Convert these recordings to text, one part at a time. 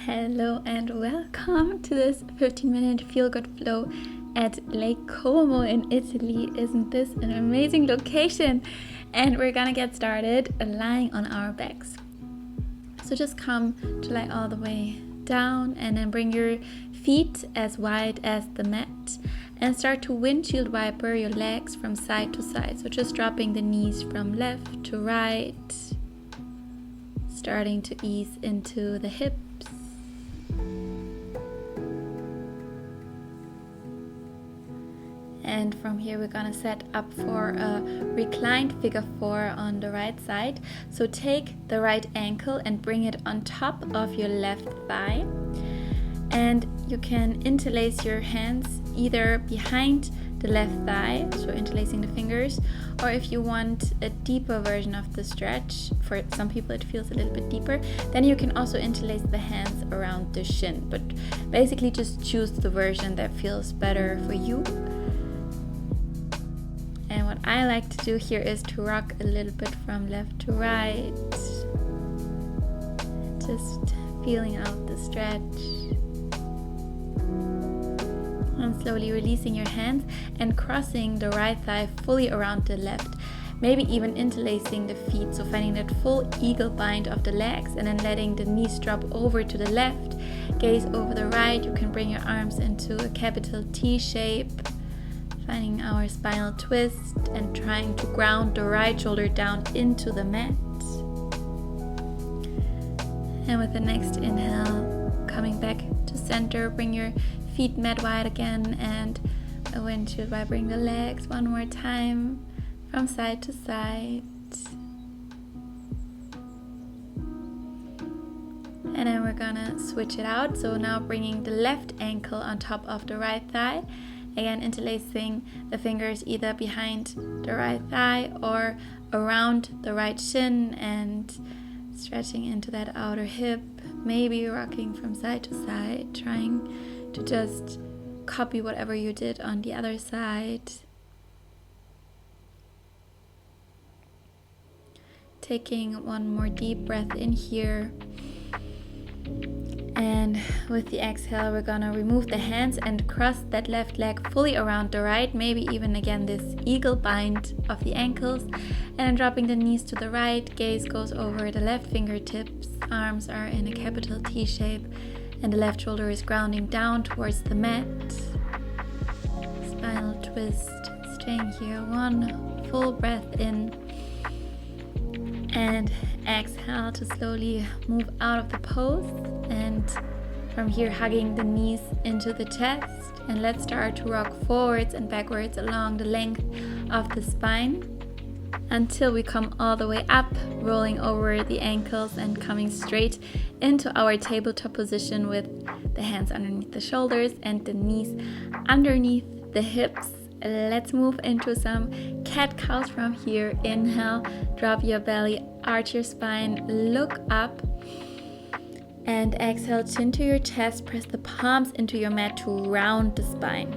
Hello and welcome to this 15-minute feel-good flow at Lake Como in Italy. Isn't this an amazing location? And we're gonna get started lying on our backs. So just come to lie all the way down and then bring your feet as wide as the mat and start to windshield wiper your legs from side to side. So just dropping the knees from left to right, starting to ease into the hips. And from here we're gonna set up for a reclined figure 4 on the right side. So take the right ankle and bring it on top of your left thigh. And you can interlace your hands either behind the left thigh, so interlacing the fingers, or if you want a deeper version of the stretch, for some people it feels a little bit deeper, then you can also interlace the hands around the shin. But basically just choose the version that feels better for you. And what I like to do here is to rock a little bit from left to right, just feeling out the stretch. And slowly releasing your hands and crossing the right thigh fully around the left. Maybe even interlacing the feet, so finding that full eagle bind of the legs and then letting the knees drop over to the left, gaze over the right. You can bring your arms into a capital T shape, finding our spinal twist and trying to ground the right shoulder down into the mat. And with the next inhale, coming back to center, bring your feet mat wide again and a windshield by bring the legs one more time from side to side. And then we're gonna switch it out. So now bringing the left ankle on top of the right thigh. Again, interlacing the fingers either behind the right thigh or around the right shin and stretching into that outer hip. Maybe rocking from side to side, trying to just copy whatever you did on the other side. Taking one more deep breath in here. And with the exhale, we're gonna remove the hands and cross that left leg fully around the right, maybe even again this eagle bind of the ankles, and then dropping the knees to the right, gaze goes over the left fingertips, arms are in a capital T shape, and the left shoulder is grounding down towards the mat. Spinal twist, staying here, one full breath in. And exhale to slowly move out of the pose, and from here hugging the knees into the chest, and let's start to rock forwards and backwards along the length of the spine until we come all the way up, rolling over the ankles and coming straight into our tabletop position with the hands underneath the shoulders and the knees underneath the hips. Let's move into some cat-cows from here. Inhale, drop your belly, arch your spine, look up. And exhale, chin to your chest, press the palms into your mat to round the spine.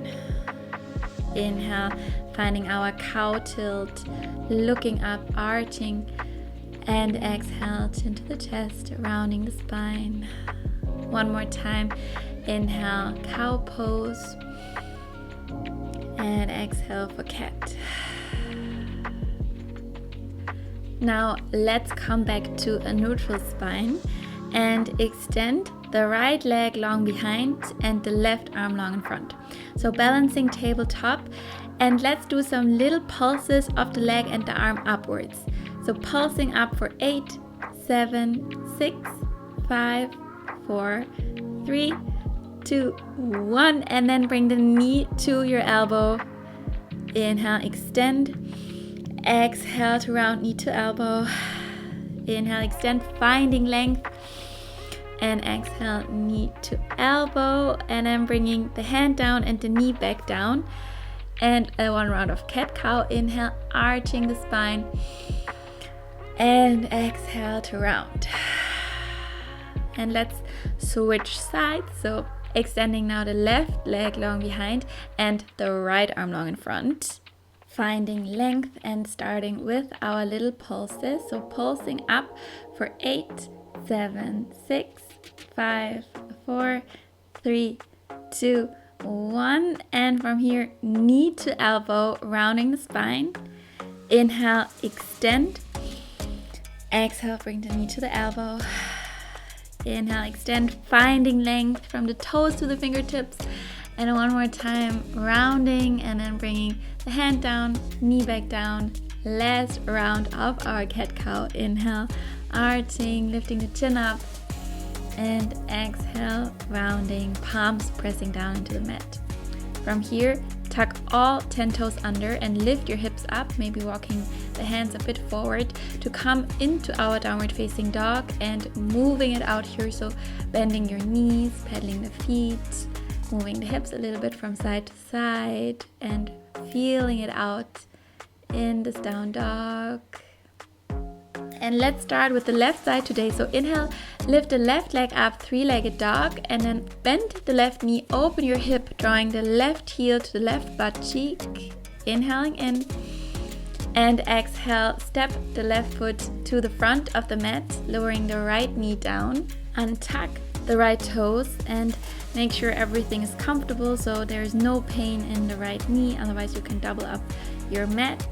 Inhale, finding our cow tilt, looking up, arching. And exhale, chin to the chest, rounding the spine. One more time. Inhale, cow pose. And exhale for cat. Now let's come back to a neutral spine and extend the right leg long behind and the left arm long in front. So balancing tabletop, and let's do some little pulses of the leg and the arm upwards. So pulsing up for 8, 7, 6, 5, 4, 3, 2, 1, and then bring the knee to your elbow. Inhale, extend. Exhale to round knee to elbow. Inhale, extend, finding length. And exhale, knee to elbow. And then bringing the hand down and the knee back down. And one round of cat-cow. Inhale, arching the spine. And exhale to round. And let's switch sides. So extending now the left leg long behind and the right arm long in front. Finding length and starting with our little pulses. So pulsing up for 8, 7, 6, 5, 4, 3, 2, 1. And from here, knee to elbow, rounding the spine. Inhale, extend. Exhale, bring the knee to the elbow. Inhale, extend, finding length from the toes to the fingertips. And one more time, rounding and then bringing the hand down, knee back down. Last round of our cat-cow. Inhale, arching, lifting the chin up. And exhale, rounding, palms pressing down into the mat. From here, tuck all 10 toes under and lift your hips up, maybe walking the hands a bit forward to come into our downward facing dog and moving it out here. So bending your knees, pedaling the feet, moving the hips a little bit from side to side and feeling it out in this down dog. And let's start with the left side today. So inhale, lift the left leg up, three-legged dog, and then bend the left knee, open your hip, drawing the left heel to the left butt cheek. Inhaling in. And exhale, step the left foot to the front of the mat, lowering the right knee down. Untuck the right toes and make sure everything is comfortable so there's no pain in the right knee, otherwise you can double up your mat.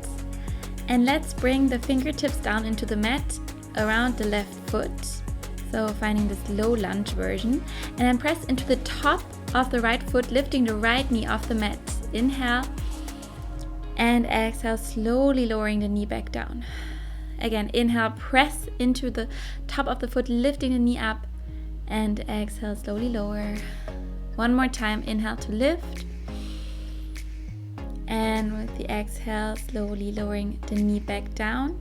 And let's bring the fingertips down into the mat around the left foot. So finding this low lunge version. And then press into the top of the right foot, lifting the right knee off the mat. Inhale. And exhale, slowly lowering the knee back down. Again, inhale, press into the top of the foot, lifting the knee up. And exhale, slowly lower. One more time, inhale to lift. And with the exhale, slowly lowering the knee back down.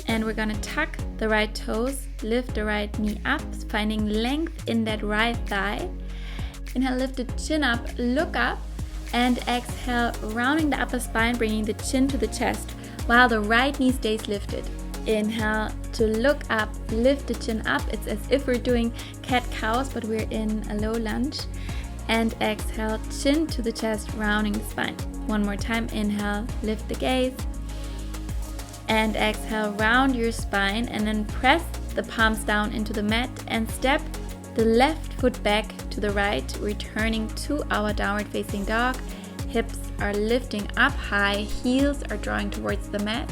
And we're gonna tuck the right toes, lift the right knee up, finding length in that right thigh. Inhale, lift the chin up, look up, and exhale, rounding the upper spine, bringing the chin to the chest while the right knee stays lifted. Inhale to look up, lift the chin up. It's as if we're doing cat-cows, but we're in a low lunge. And exhale, chin to the chest, rounding the spine. One more time, inhale, lift the gaze. And exhale, round your spine and then press the palms down into the mat and step the left foot back to the right, returning to our downward facing dog. Hips are lifting up high, heels are drawing towards the mat.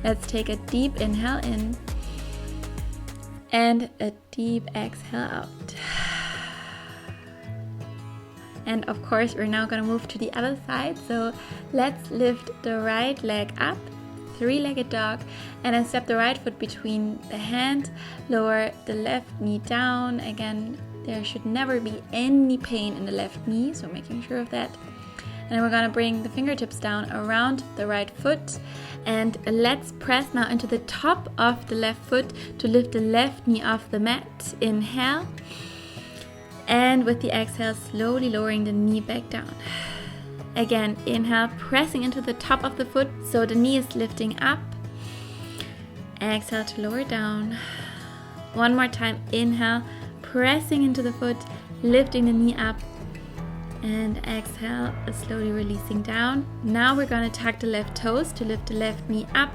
Let's take a deep inhale in and a deep exhale out. And of course, we're now going to move to the other side. So let's lift the right leg up, three-legged dog, and then step the right foot between the hand, lower the left knee down. Again, there should never be any pain in the left knee, so making sure of that. And then we're going to bring the fingertips down around the right foot. And let's press now into the top of the left foot to lift the left knee off the mat. Inhale. And with the exhale, slowly lowering the knee back down. Again, inhale, pressing into the top of the foot so the knee is lifting up. Exhale to lower down. One more time, inhale, pressing into the foot, lifting the knee up. And exhale, slowly releasing down. Now we're going to tuck the left toes to lift the left knee up.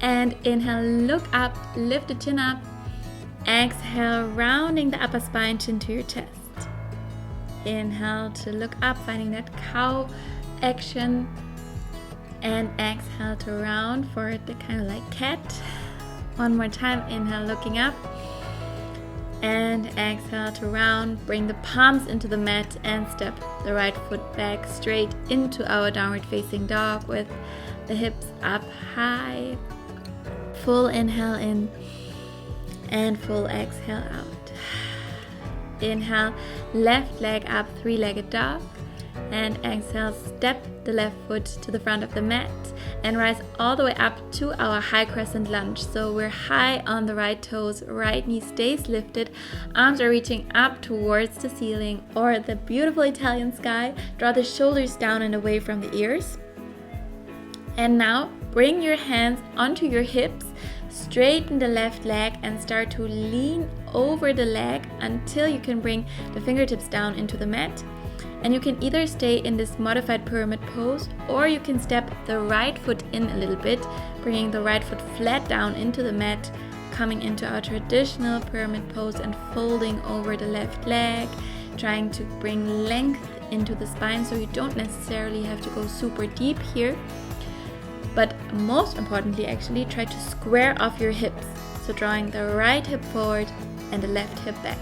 And inhale, look up, lift the chin up. Exhale, rounding the upper spine, chin to your chest. Inhale to look up, finding that cow action. And exhale to round forward, the kind of like cat. One more time, inhale, looking up. And exhale to round, bring the palms into the mat and step the right foot back straight into our downward facing dog with the hips up high. Full inhale in and full exhale out. Inhale, left leg up, three-legged dog. And exhale, step the left foot to the front of the mat and rise all the way up to our high crescent lunge. So we're high on the right toes, right knee stays lifted, arms are reaching up towards the ceiling or the beautiful Italian sky. Draw the shoulders down and away from the ears. And now bring your hands onto your hips, straighten the left leg and start to lean over the leg until you can bring the fingertips down into the mat. And you can either stay in this modified pyramid pose or you can step the right foot in a little bit, bringing the right foot flat down into the mat, coming into our traditional pyramid pose and folding over the left leg, trying to bring length into the spine, so you don't necessarily have to go super deep here. But most importantly, actually try to square off your hips. So drawing the right hip forward and the left hip back.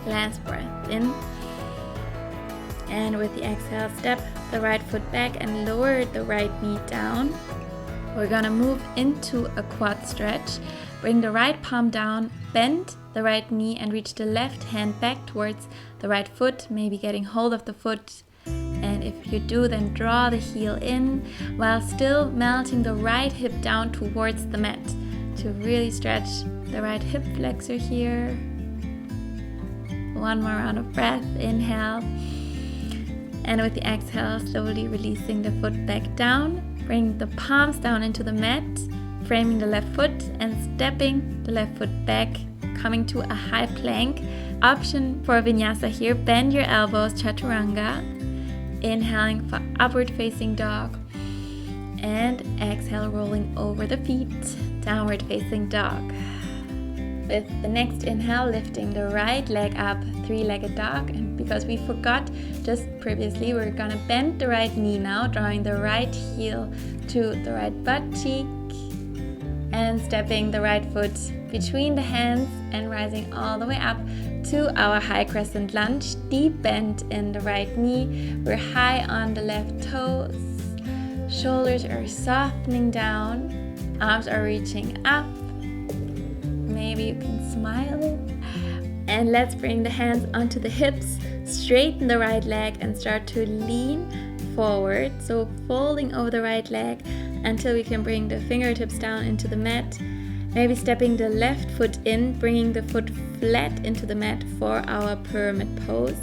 Last breath in. And with the exhale, step the right foot back and lower the right knee down. We're gonna move into a quad stretch. Bring the right palm down, bend the right knee and reach the left hand back towards the right foot, maybe getting hold of the foot. And if you do, then draw the heel in while still melting the right hip down towards the mat to really stretch the right hip flexor here. One more round of breath, inhale. And with the exhale, slowly releasing the foot back down. Bring the palms down into the mat, framing the left foot and stepping the left foot back, coming to a high plank. Option for Vinyasa here, bend your elbows, chaturanga. Inhaling for upward facing dog. And exhale, rolling over the feet, downward facing dog. With the next inhale, lifting the right leg up, three-legged dog. And because we forgot just previously, we're gonna bend the right knee now, drawing the right heel to the right butt cheek and stepping the right foot between the hands and rising all the way up to our high crescent lunge. Deep bend in the right knee. We're high on the left toes. Shoulders are softening down. Arms are reaching up. Maybe you can smile. And let's bring the hands onto the hips, straighten the right leg and start to lean forward. So folding over the right leg until we can bring the fingertips down into the mat. Maybe stepping the left foot in, bringing the foot flat into the mat for our pyramid pose.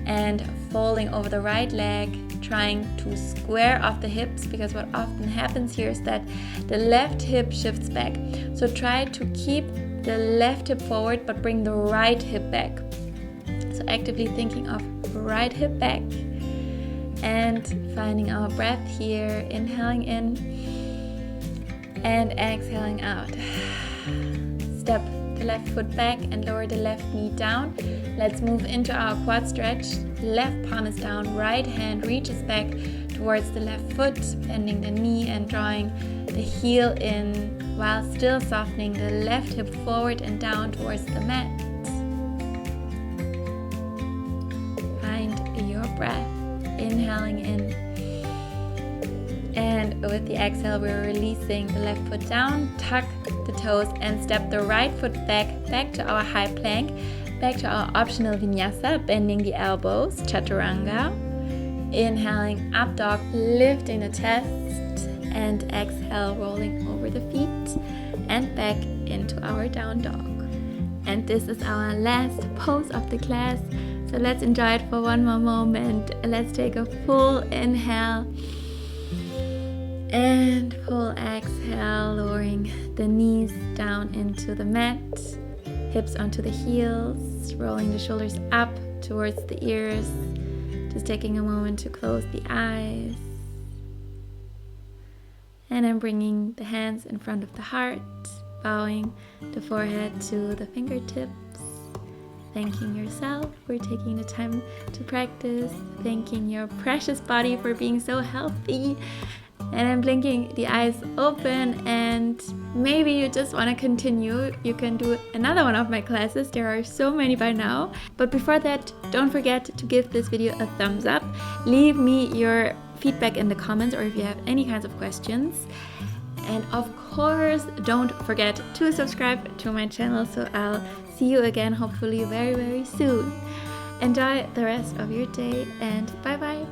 And folding over the right leg, trying to square off the hips, because what often happens here is that the left hip shifts back. So try to keep the left hip forward but bring the right hip back. So actively thinking of right hip back and finding our breath here, inhaling in and exhaling out. Step the left foot back and lower the left knee down. Let's move into our quad stretch. Left palm is down, right hand reaches back towards the left foot, bending the knee and drawing the heel in while still softening the left hip forward and down towards the mat. Find your breath, inhaling in. And with the exhale, we're releasing the left foot down, tuck the toes and step the right foot back to our high plank, back to our optional vinyasa, bending the elbows, chaturanga. Inhaling up dog, lifting the chest, and exhale, rolling over the feet and back into our down dog. And this is our last pose of the class, so let's enjoy it for one more moment. Let's take a full inhale and full exhale, lowering the knees down into the mat, hips onto the heels, rolling the shoulders up towards the ears. Just taking a moment to close the eyes. And I'm bringing the hands in front of the heart, bowing the forehead to the fingertips. Thanking yourself for taking the time to practice. Thanking your precious body for being so healthy. And I'm blinking the eyes open, and maybe you just want to continue. You can do another one of my classes. There are so many by now. But before that, don't forget to give this video a thumbs up. Leave me your feedback in the comments, or if you have any kinds of questions. And of course, don't forget to subscribe to my channel, so I'll see you again hopefully very, very soon. Enjoy the rest of your day, and bye bye.